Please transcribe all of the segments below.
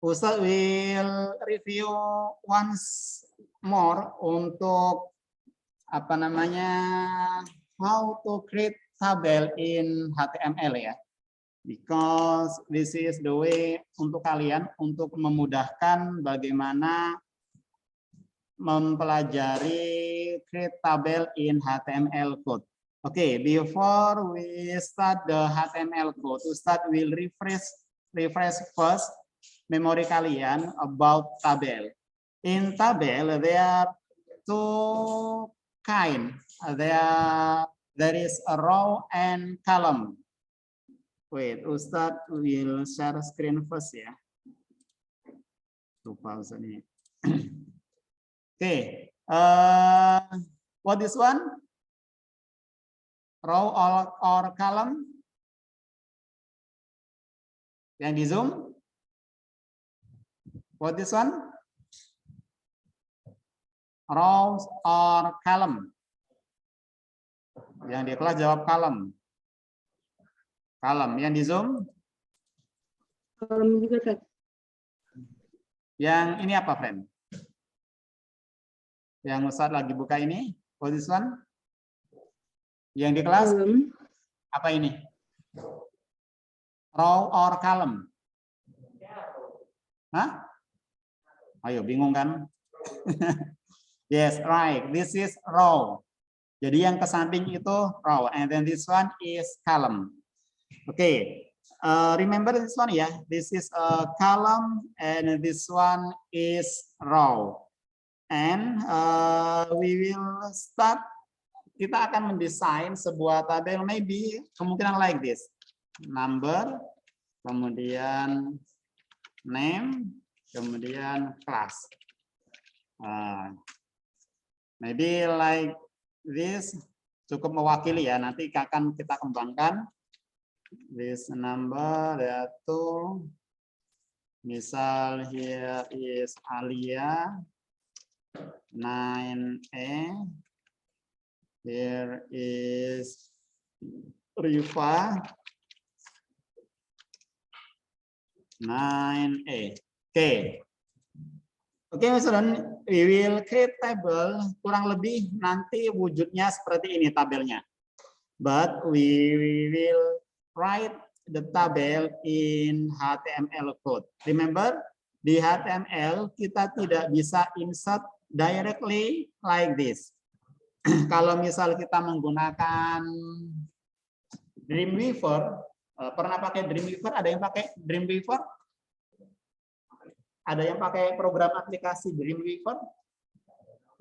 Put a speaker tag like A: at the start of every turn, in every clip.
A: Ustaz will review once more untuk apa namanya how to create tabel in HTML ya. Because this is the way untuk kalian untuk memudahkan bagaimana mempelajari create tabel in HTML code. Okay, before we start the HTML code, Ustaz will refresh first memori kalian about tabel. In tabel there are two kind. There is a row and column. Wait, Ustaz will share screen first ya. Lupa Ustaz ini. Okay, what is one? Row or column? Yang di Zoom? What is one? Row or column? Yang di kelas jawab column. Column. Yang di Zoom?
B: Column juga, Kak.
A: Yang ini apa, friend? Yang Ustaz lagi buka ini? What is one? Yang di kelas?
B: Column.
A: Apa ini? Row or column? Hah? Ayo, bingung kan? Yes, right. This is row. Jadi yang ke samping itu row, and then this one is column. Okay, remember this one ya. This is a column, and this one is row. And we will start. Kita akan mendesain sebuah tabel, maybe kemungkinan like this. Number, kemudian name, kemudian class. Maybe like this cukup mewakili ya. Nanti akan kita kembangkan. This number, there are two. Misal here is Alia 9A. Here is Rifa 9A. Okay. Oke, student, we will create table. Kurang lebih nanti wujudnya seperti ini tabelnya. But we will write the table in HTML code. Remember, di HTML kita tidak bisa insert directly like this. Kalau misal kita menggunakan Dreamweaver, pernah pakai Dreamweaver? Ada yang pakai Dreamweaver? Ada yang pakai program aplikasi Dreamweaver?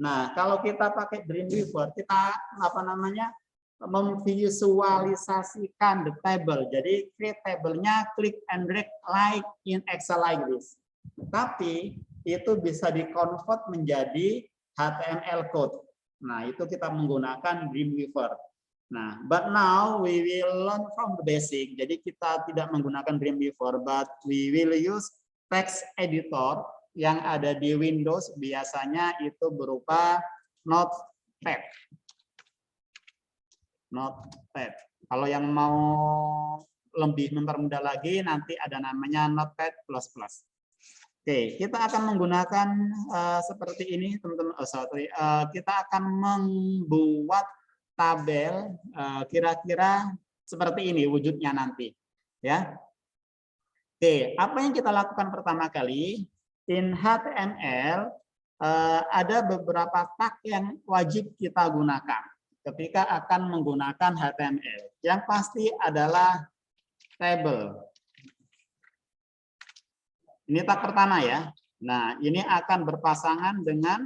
A: Nah, kalau kita pakai Dreamweaver, kita memvisualisasikan the table. Jadi create table-nya click and drag like in Excel like this. Tapi itu bisa di-convert menjadi HTML code. Nah, itu kita menggunakan Dreamweaver. Nah, but now we will learn from the basic. Jadi kita tidak menggunakan Dreamweaver, but we will use text editor yang ada di Windows. Biasanya itu berupa Notepad. Notepad. Kalau yang mau lebih mempermudah lagi, nanti ada namanya Notepad++. Oke, kita akan menggunakan seperti ini, teman-teman. Kita akan membuat tabel kira-kira seperti ini wujudnya nanti, ya. Oke, apa yang kita lakukan pertama kali in HTML ada beberapa tag yang wajib kita gunakan ketika akan menggunakan HTML. Yang pasti adalah table. Ini tag pertama ya. Nah, ini akan berpasangan dengan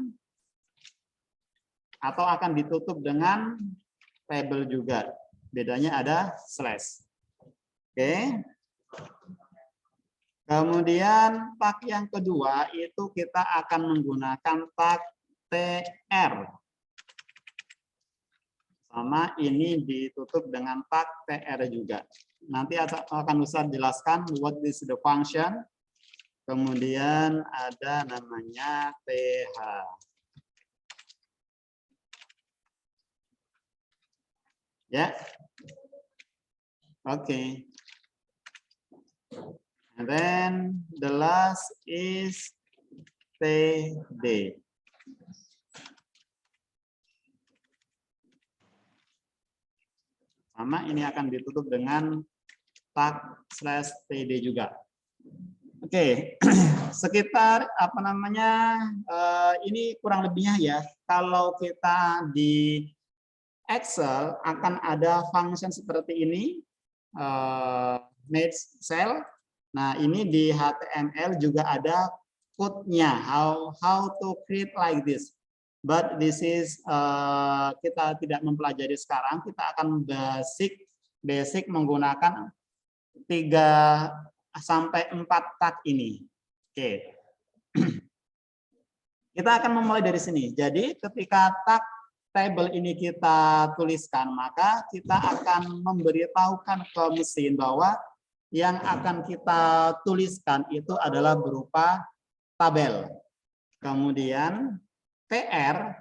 A: atau akan ditutup dengan table juga. Bedanya ada slash. Oke. Kemudian tag yang kedua itu kita akan menggunakan tag tr. Sama ini ditutup dengan tag tr juga. Nanti akan Ustaz jelaskan what is the function. Kemudian ada namanya th. Ya. Oke. And then the last is TD. Sama, ini akan ditutup dengan tag/td juga. Oke, sekitar apa namanya, ini kurang lebihnya ya. Kalau kita di Excel akan ada function seperti ini, match cell. Nah, ini di HTML juga ada code-nya, how to create like this. But this is kita tidak mempelajari sekarang. Kita akan basic menggunakan 3 sampai 4 tag ini. Oke. Kita akan memulai dari sini. Jadi ketika tag table ini kita tuliskan, maka kita akan memberitahukan ke mesin bahwa yang akan kita tuliskan itu adalah berupa tabel. Kemudian TR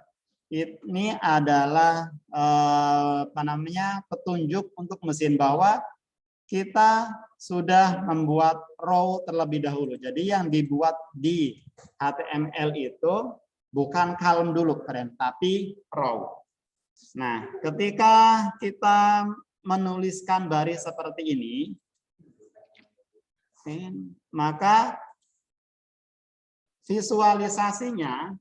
A: ini adalah apa namanya, petunjuk untuk mesin bahwa kita sudah membuat row terlebih dahulu. Jadi yang dibuat di HTML itu bukan column dulu, keren, tapi row. Nah, ketika kita menuliskan baris seperti ini, maka visualisasinya,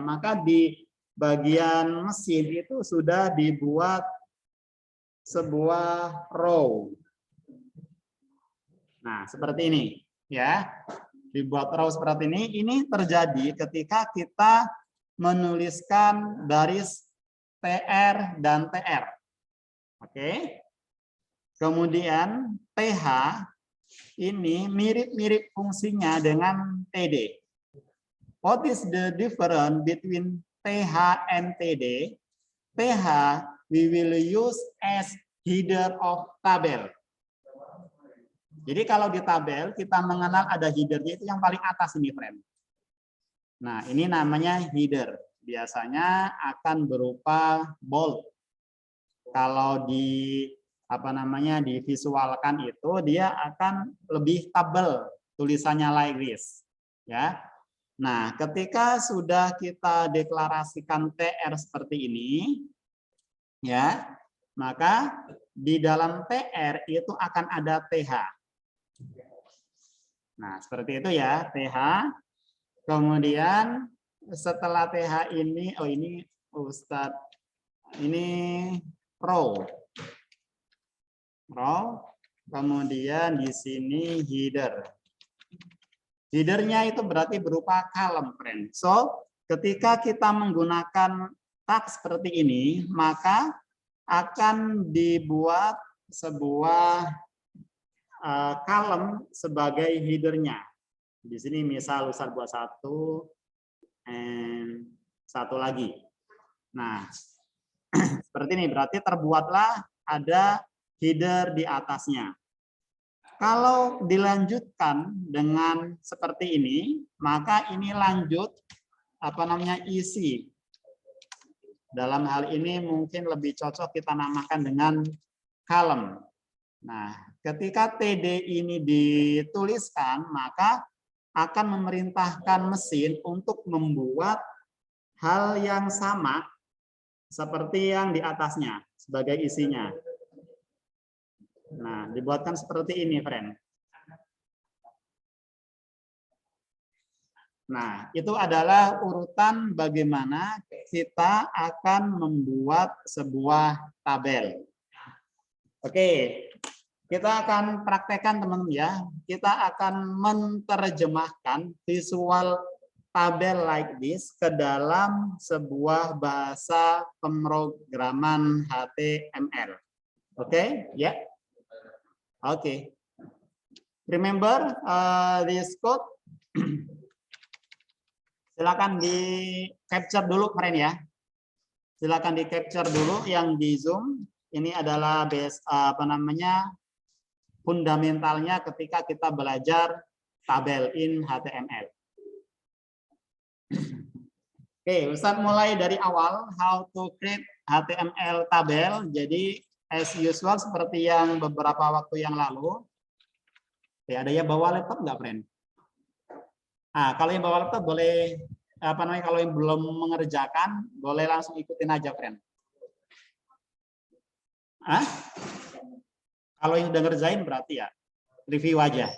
A: maka di bagian mesin itu sudah dibuat sebuah row. Nah, seperti ini ya. Dibuat row seperti ini. Ini terjadi ketika kita menuliskan baris TR dan TR. Oke. Kemudian TH ini mirip-mirip fungsinya dengan TD. What is the difference between TH and TD? TH we will use as header of tabel. Jadi kalau di tabel kita mengenal ada headernya, itu yang paling atas ini, friend. Nah, ini namanya header. Biasanya akan berupa bold. Kalau di apa namanya, divisualkan itu dia akan lebih tebal tulisannya like this, ya. Nah, ketika sudah kita deklarasikan TR seperti ini, ya, maka di dalam TR itu akan ada TH. Nah, seperti itu ya, TH. Kemudian setelah TH ini, oh ini Ustadz, ini row. Kemudian di sini header. Headernya itu berarti berupa column, friend. So, ketika kita menggunakan tag seperti ini, maka akan dibuat sebuah column sebagai headernya. Di sini misal Ustadz buat satu lagi. Nah, seperti ini berarti terbuatlah ada header di atasnya. Kalau dilanjutkan dengan seperti ini, maka ini lanjut apa namanya, isi. Dalam hal ini mungkin lebih cocok kita namakan dengan column. Nah, ketika TD ini dituliskan, maka akan memerintahkan mesin untuk membuat hal yang sama seperti yang di atasnya sebagai isinya. Nah, dibuatkan seperti ini, friend. Nah, itu adalah urutan bagaimana kita akan membuat sebuah tabel. Oke, kita akan praktekkan, teman-teman ya. Kita akan menerjemahkan visual tabel like this ke dalam sebuah bahasa pemrograman HTML. Oke, ya. Oke. Remember this code. Silakan di capture dulu, friend ya. Silakan di capture dulu yang di Zoom. Ini adalah base apa namanya, fundamentalnya ketika kita belajar tabel in HTML. Oke, Ustadz mulai dari awal how to create HTML tabel. Jadi as usual seperti yang beberapa waktu yang lalu, Oke, ada yang bawa laptop nggak, friend? Nah, kalau yang bawa laptop boleh apa namanya, kalau yang belum mengerjakan boleh langsung ikutin aja, friend. Hah? Kalau yang udah ngerjain berarti ya review aja.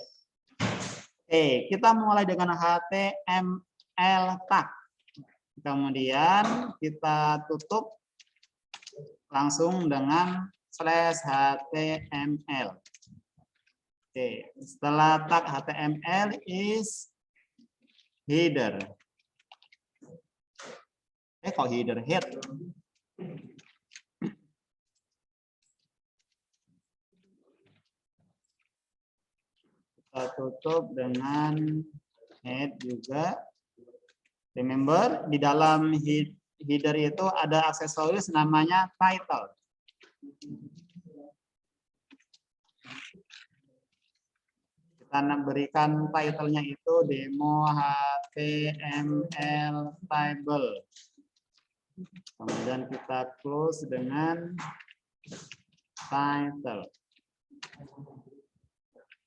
A: Oke, kita mulai dengan HTML tag. Kemudian kita tutup langsung dengan /HTML. Oke, setelah tag HTML is header. Kok header, head. Kita tutup dengan head juga. Remember, di dalam header itu ada aksesoris namanya title. Kita berikan title-nya itu demo HTML table. Kemudian kita close dengan title.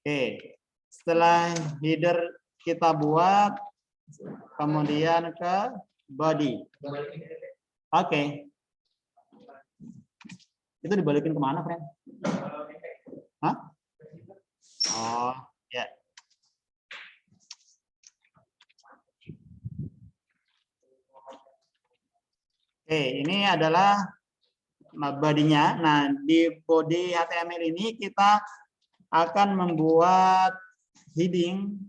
A: Oke, setelah header kita buat, kemudian ke body. Oke. Itu dibalikin kemana, friend? Hah? Oh, ya. Oke, ini adalah body-nya. Nah, di body HTML ini kita akan membuat heading.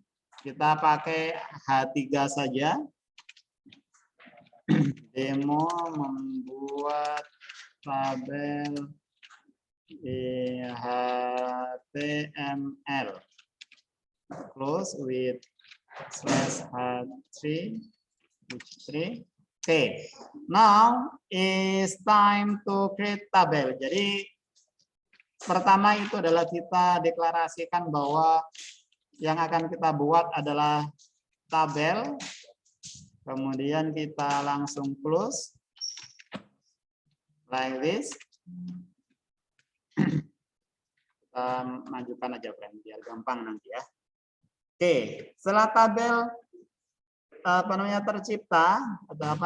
A: Kita pakai H3 saja. Demo membuat tabel di HTML. Close with /h3. Okay, now is time to create tabel. Jadi pertama itu adalah kita deklarasikan bahwa yang akan kita buat adalah tabel. Kemudian kita langsung close like this. Kita majukan aja, friend, biar gampang nanti ya. Oke, setelah tabel tercipta atau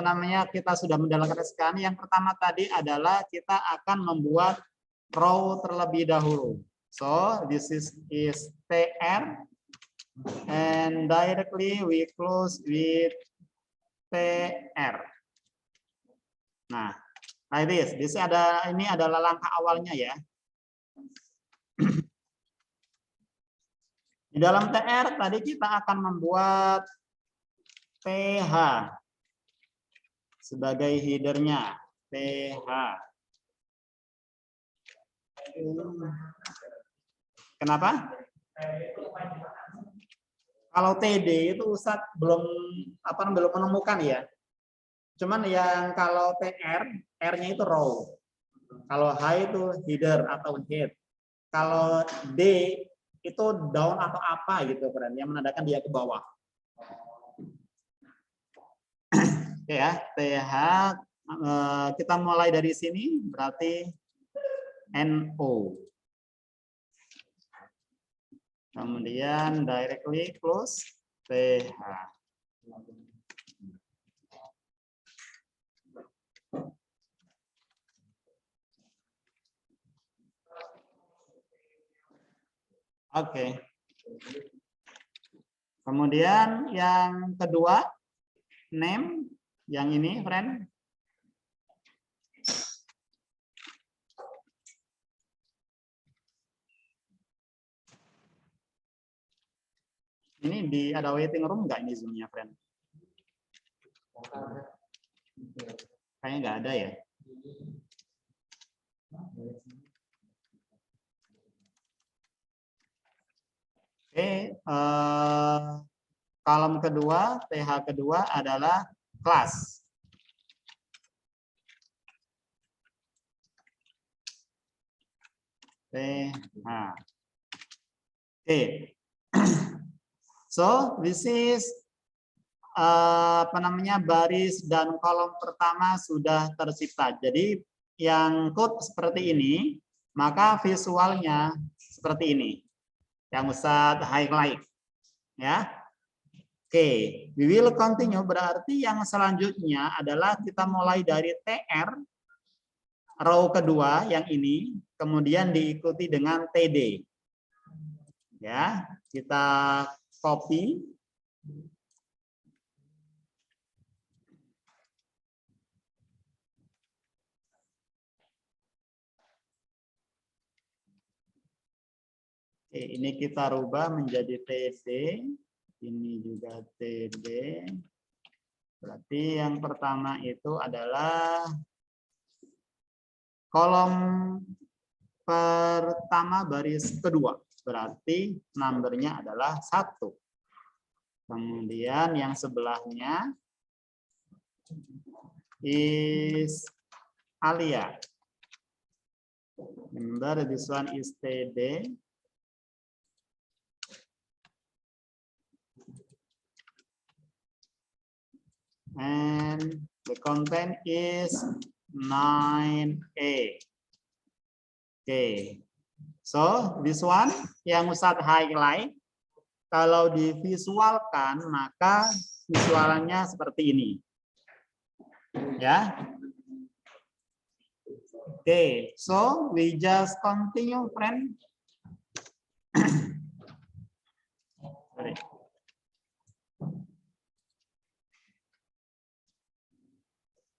A: kita sudah mendeklarasikan, yang pertama tadi adalah kita akan membuat row terlebih dahulu. So this is TR and directly we close with TR. Nah, like this. Ini adalah langkah awalnya ya. Di dalam TR tadi kita akan membuat TH sebagai headernya. TH. Kenapa? Kalau TD itu Ustadz belum menemukan ya. Cuman yang kalau TR, R-nya itu row. Kalau H itu header atau head. Kalau D itu down atau apa gitu, kan, yang menandakan dia ke bawah. Oke ya, TH kita mulai dari sini berarti NO. Kemudian directly close TH. Oke. Kemudian yang kedua, name, yang ini, friend. Ini ada waiting room nggak ini Zoom-nya, friend? Kayaknya nggak ada ya. Oke, kolom kedua, TH kedua adalah kelas. TH. Oke. So, this is baris dan kolom pertama sudah tercipta. Jadi yang code seperti ini, maka visualnya seperti ini. yang Ustadz highlight. Ya. Oke, we will continue berarti yang selanjutnya adalah kita mulai dari TR row kedua yang ini, kemudian diikuti dengan TD. Ya, kita copy. Oke, ini kita rubah menjadi TD. Ini juga TD. Berarti yang pertama itu adalah kolom pertama baris kedua. Berarti numbernya adalah 1. Kemudian yang sebelahnya is Alia. Remember this one is TD. And the content is 9A. Okay. So this one yang Ustadz highlight, kalau divisualkan maka visualnya seperti ini. Ya. Okay. So we just continue, friend. Sorry.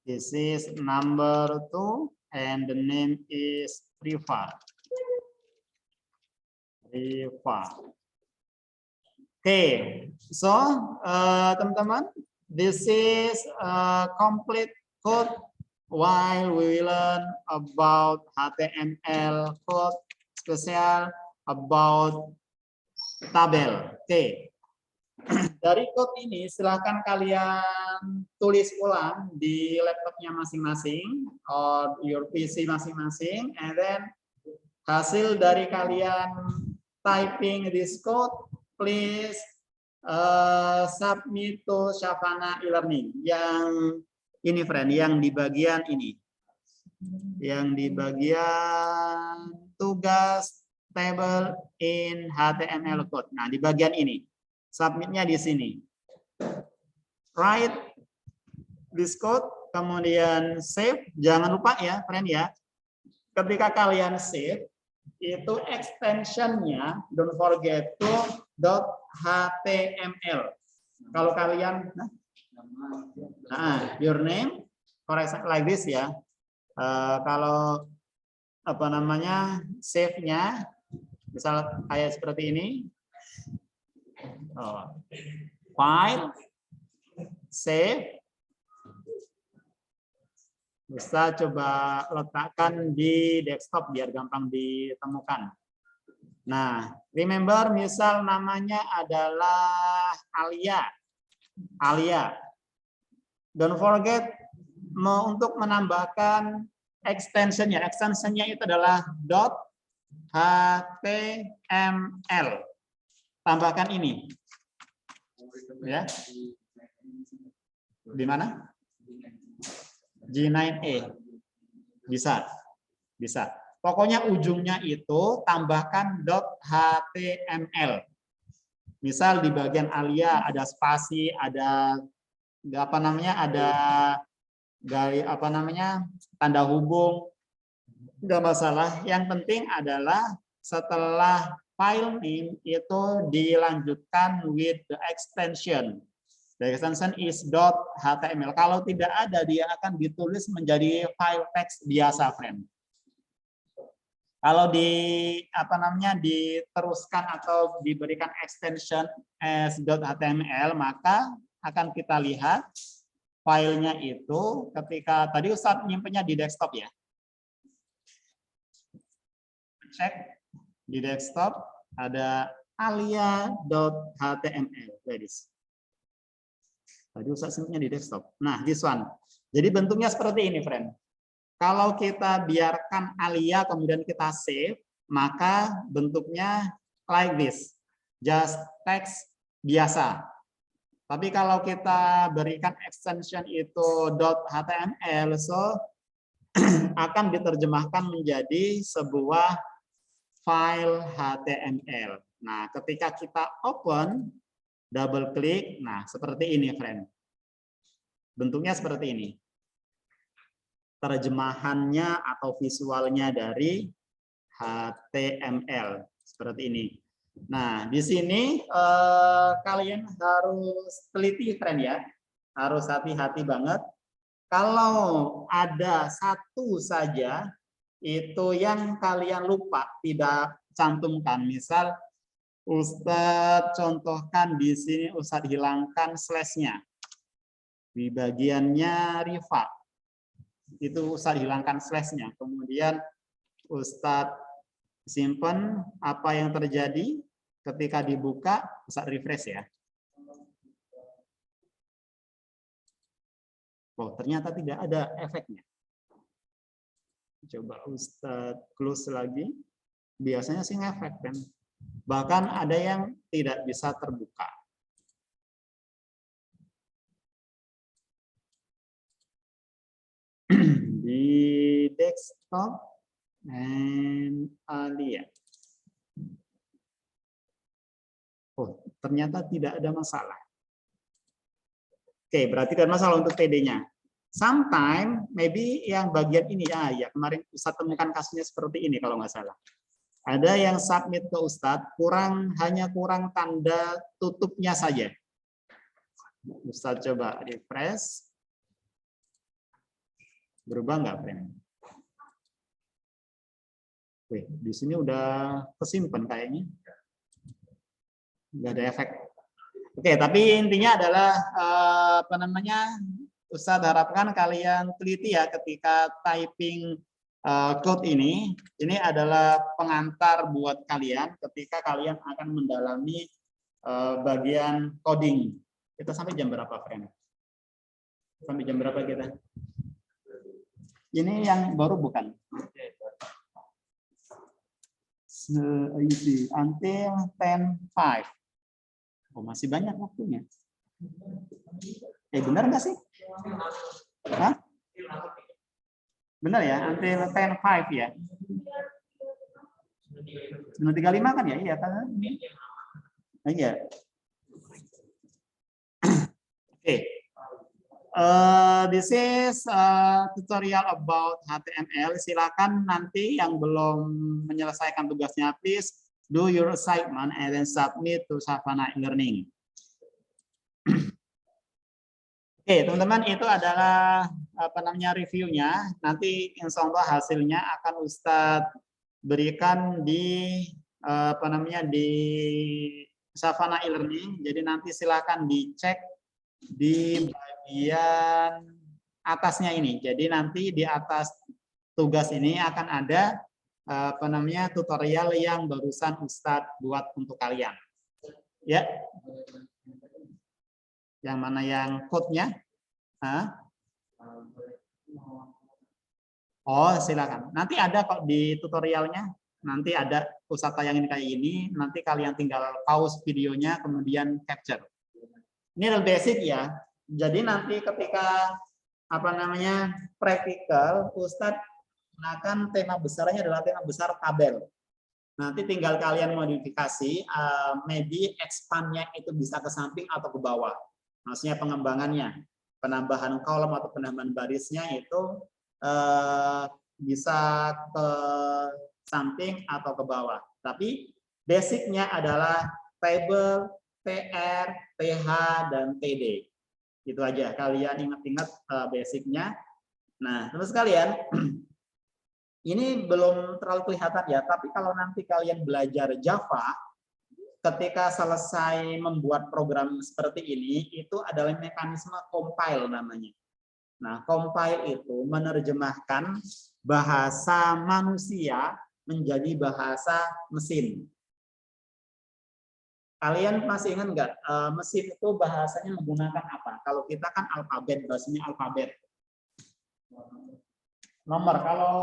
A: This is number 2 and the name is Riva. Okay, so teman-teman, this is a complete code while we learn about HTML code spesial about tabel. Okay. Dari code ini silahkan kalian tulis ulang di laptopnya masing-masing or your PC masing-masing, and then hasil dari kalian typing this code, please submit to Shavana e-learning. Yang ini, friend, yang di bagian ini, yang di bagian tugas table in HTML code. Nah, di bagian ini. Submitnya di sini. Write this code, kemudian save. Jangan lupa ya, friend ya. Ketika kalian save, itu extensionnya don't forget to .html. Kalau kalian, your name, correct like this ya. Kalau apa namanya save-nya, misal kayak seperti ini. File, save, bisa coba letakkan di desktop biar gampang ditemukan. Nah, remember misal namanya adalah Alia. Don't forget untuk menambahkan extensionnya. Extensionnya itu adalah .html. Tambahkan ini. Ya. Di mana? G9A. Bisa. Pokoknya ujungnya itu tambahkan .html. Misal di bagian Alia ada spasi, ada apa namanya? Ada tanda hubung. Enggak masalah. Yang penting adalah setelah file name itu dilanjutkan with the extension. The extension is .html. Kalau tidak ada, dia akan ditulis menjadi file text biasa, friend. Kalau diteruskan atau diberikan extension as .html, maka akan kita lihat filenya itu ketika tadi Ustadz nyimpennya di desktop ya. Cek. Di desktop ada alia.html. Tadi Ustadz simpennya di desktop. Nah, this one. Jadi bentuknya seperti ini, friend. Kalau kita biarkan Alia kemudian kita save, maka bentuknya like this. Just text biasa. Tapi kalau kita berikan extension itu .html, so akan diterjemahkan menjadi sebuah file HTML. Nah, ketika kita open, double klik, nah seperti ini, friend. Bentuknya seperti ini. Terjemahannya atau visualnya dari HTML seperti ini. Nah, di sini kalian harus teliti, friend ya. Harus hati-hati banget. Kalau ada satu saja itu yang kalian lupa tidak cantumkan, misal Ustadz contohkan di sini Ustadz hilangkan slash-nya di bagiannya Riva, itu Ustadz hilangkan slash-nya, kemudian Ustadz simpan apa yang terjadi ketika dibuka, Ustadz refresh ya. Oh, ternyata tidak ada efeknya. Coba Ustadz close lagi. Biasanya sih ngefek kan. Bahkan ada yang tidak bisa terbuka. Di desktop and Alia. Oh, ternyata tidak ada masalah. Oke, berarti ada masalah untuk TD-nya. Sometimes, maybe yang bagian ini, ya kemarin Ustadz temukan kasusnya seperti ini kalau nggak salah. Ada yang submit ke Ustadz, hanya kurang tanda tutupnya saja. Ustadz coba refresh. Berubah nggak, friend? Wih, di sini udah kesimpan kayaknya. Nggak ada efek. Oke, tapi intinya adalah Ustadz harapkan kalian teliti ya ketika typing code ini. Ini adalah pengantar buat kalian ketika kalian akan mendalami bagian coding. Kita sampai jam berapa, friend? Sampai jam berapa kita? Ini yang baru bukan? Until 10:05. Oh, masih banyak waktunya. Benar nggak sih? Hah? Benar ya? Until 10:05 ya? 9:35 kan ya? Iya kan? Iya. Oke. This is tutorial about HTML. Silakan nanti yang belum menyelesaikan tugasnya, please do your assignment and then submit to Savannah e-learning. Oke, teman-teman, itu adalah reviewnya. Nanti insya Allah hasilnya akan Ustadz berikan di di Savannah e-learning. Jadi nanti silakan dicek di bagian atasnya ini. Jadi nanti di atas tugas ini akan ada tutorial yang barusan Ustadz buat untuk kalian. Ya. Yang mana yang code-nya? Oh, silakan. Nanti ada kok di tutorialnya. Nanti ada Ustadz tayangin kayak ini. Nanti kalian tinggal pause videonya, kemudian capture. Ini adalah basic ya. Jadi nanti ketika praktikal, Ustadz gunakan tema besarnya adalah tema besar tabel. Nanti tinggal kalian modifikasi, maybe expand-nya itu bisa ke samping atau ke bawah. Maksudnya pengembangannya, penambahan kolom atau penambahan barisnya itu bisa ke samping atau ke bawah. Tapi basicnya adalah table, TR, TH, dan TD. Itu aja, kalian ingat-ingat basicnya. Nah, terus kalian, ini belum terlalu kelihatan ya, tapi kalau nanti kalian belajar Java, ketika selesai membuat program seperti ini, itu adalah mekanisme compile namanya. Nah, compile itu menerjemahkan bahasa manusia menjadi bahasa mesin. Kalian masih ingat nggak, mesin itu bahasanya menggunakan apa? Kalau kita kan alfabet, bahasanya alfabet. Nomor, kalau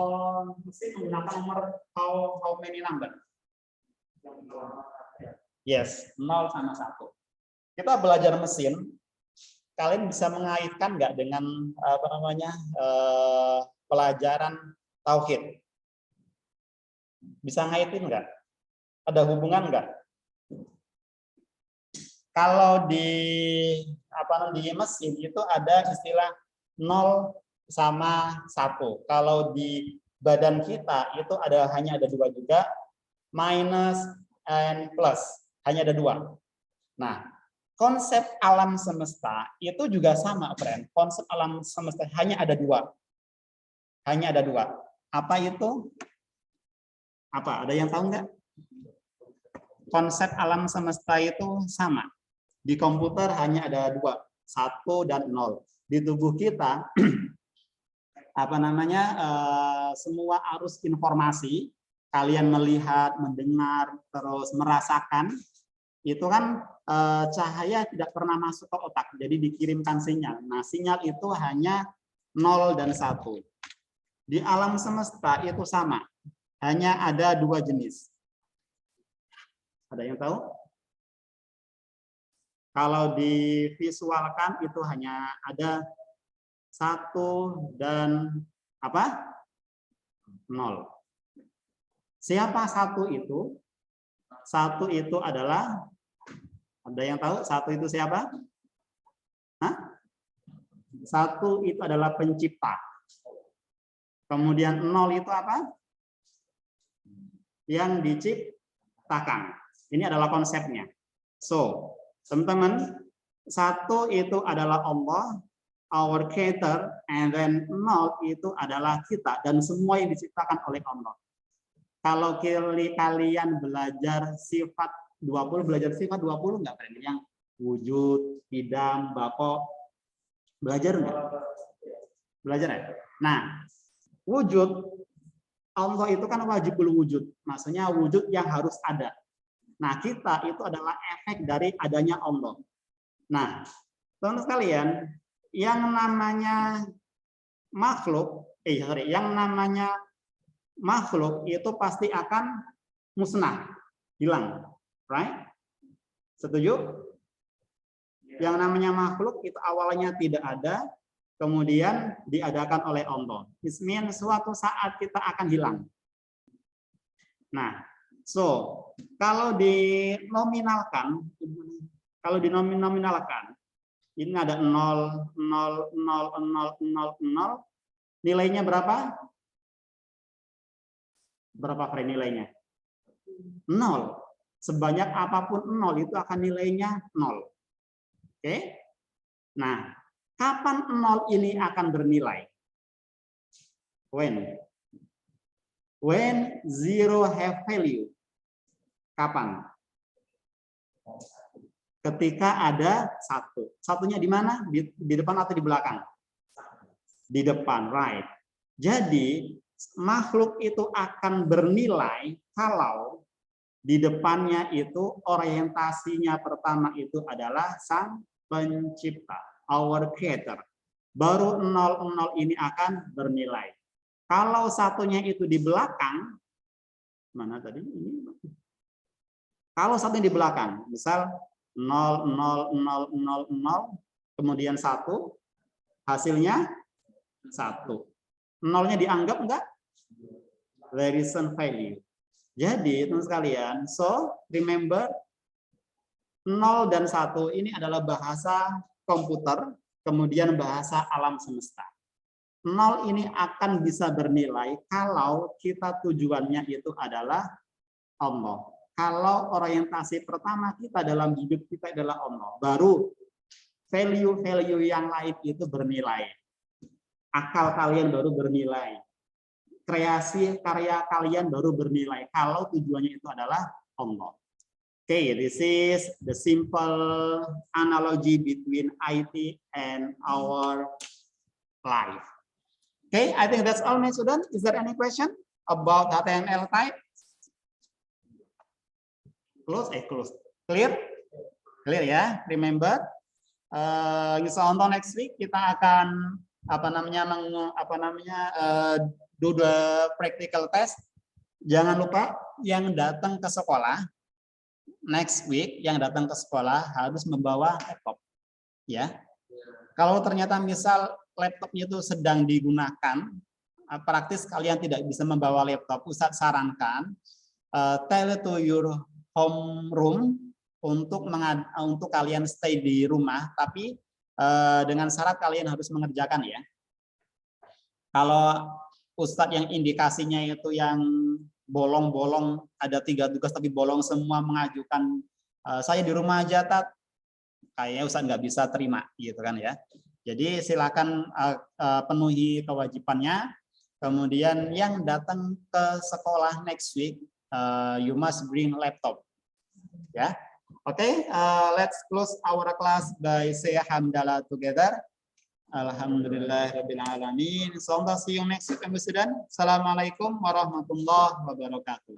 A: mesin menggunakan nomor how many number? Yes, 0 sama 1. Kita belajar mesin, kalian bisa mengaitkan nggak dengan pelajaran tauhid? Bisa ngaitin nggak? Ada hubungan nggak? Kalau di mesin itu ada istilah 0 sama 1. Kalau di badan kita itu hanya ada 2 juga, minus and plus, hanya ada 2. Nah, konsep alam semesta itu juga sama, friend. Konsep alam semesta hanya ada 2. Hanya ada 2. Apa itu? Apa? Ada yang tahu nggak? Konsep alam semesta itu sama. Di komputer hanya ada 2, 1 dan 0. Di tubuh kita, semua arus informasi, kalian melihat, mendengar, terus merasakan, itu kan cahaya tidak pernah masuk ke otak, jadi dikirimkan sinyal. Nah, sinyal itu hanya 0 dan 1. Di alam semesta itu sama, hanya ada 2 jenis. Ada yang tahu? Kalau divisualkan itu hanya ada 1 dan 0. Siapa 1 itu? 1 itu adalah, ada yang tahu 1 itu siapa? 1 itu adalah pencipta. Kemudian 0 itu apa? Yang diciptakan. Ini adalah konsepnya. So, teman-teman, 1 itu adalah Allah, our creator, and then 0 itu adalah kita, dan semua yang diciptakan oleh Allah. Kalau kalian belajar sifat 20 nggak, friend? Yang wujud, idam, bako, belajar nggak? Belajar ya? Nah, wujud, Allah itu kan wajibul wujud, maksudnya wujud yang harus ada. Nah, kita itu adalah efek dari adanya Allah. Nah, teman-teman sekalian, yang namanya makhluk itu pasti akan musnah, hilang, right? Setuju? Yang namanya makhluk itu awalnya tidak ada, kemudian diadakan oleh Allah. It means suatu saat kita akan hilang. Nah, so kalau dinominalkan, ini ada 0, 0, 0, 0, 0, 0, nilainya berapa? Berapa, friend, nilainya? 0. Sebanyak apapun 0 itu akan nilainya 0. Oke? Nah, kapan 0 ini akan bernilai? When 0 have value. Kapan? Ketika ada 1. Satunya di mana? Di depan atau di belakang? Di depan, right. Jadi, makhluk itu akan bernilai kalau di depannya itu orientasinya pertama itu adalah sang pencipta, our creator. Baru 0 ini akan bernilai. Kalau satunya itu di belakang, mana tadi? Ini. Kalau satunya di belakang, misal 0, 0, 0, 0, 0, kemudian 1, hasilnya 1. 0-nya dianggap enggak? There isn't value. Jadi, teman sekalian, so remember 0 dan 1 ini adalah bahasa komputer, kemudian bahasa alam semesta. 0 ini akan bisa bernilai kalau kita tujuannya itu adalah Allah. Kalau orientasi pertama kita dalam hidup kita adalah Allah, baru value-value yang lain itu bernilai. Akal kalian baru bernilai. Kreasi karya kalian baru bernilai kalau tujuannya itu adalah Allah. Okay, this is the simple analogy between IT and our life. Okay, I think that's all, my students. Is there any question about HTML type? Close. Clear? Clear ya. Remember, insya Allah next week kita akan do the practical test. Jangan lupa yang datang ke sekolah next week, yang datang ke sekolah harus membawa laptop, ya. Kalau ternyata misal laptopnya itu sedang digunakan, praktis kalian tidak bisa membawa laptop, Ustadz sarankan tell to your home room untuk kalian stay di rumah, tapi dengan syarat kalian harus mengerjakan ya. Kalau Ustadz yang indikasinya itu yang bolong-bolong, ada 3 tugas tapi bolong semua, mengajukan saya di rumah aja, Tat, kayaknya Ustadz nggak bisa terima gitu kan ya. Jadi silakan penuhi kewajibannya. Kemudian yang datang ke sekolah next week, you must bring laptop ya. Oke, let's close our class by say hamdalah together. Alhamdulillahirabbil alamin. Inshallah see you next week, student. Assalamualaikum warahmatullahi wabarakatuh.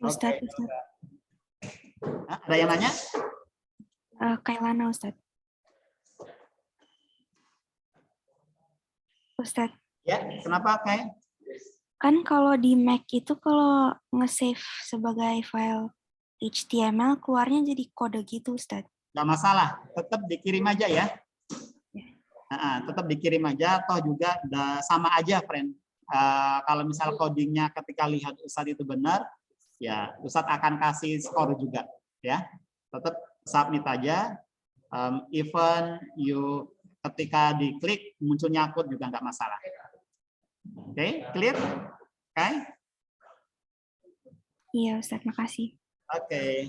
B: Ustadz,
A: Okay. Ada yang nanya?
B: Kailana, Ustadz. Ustadz.
A: Ya, kenapa Kay?
B: Kan kalau di Mac itu kalau nge-save sebagai file HTML keluarnya jadi kode gitu, Ustadz.
A: Nggak masalah, tetap dikirim aja ya. Tetap dikirim aja, toh juga sama aja, friend. Kalau misal codingnya ketika lihat Ustadz itu benar, ya Ustadz akan kasih skor juga, ya. Tetap submit aja. Even you ketika diklik munculnya code juga nggak masalah. Oke, clear? Oke?
B: Iya, Ustadz, makasih.
A: Oke.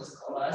A: Sekolah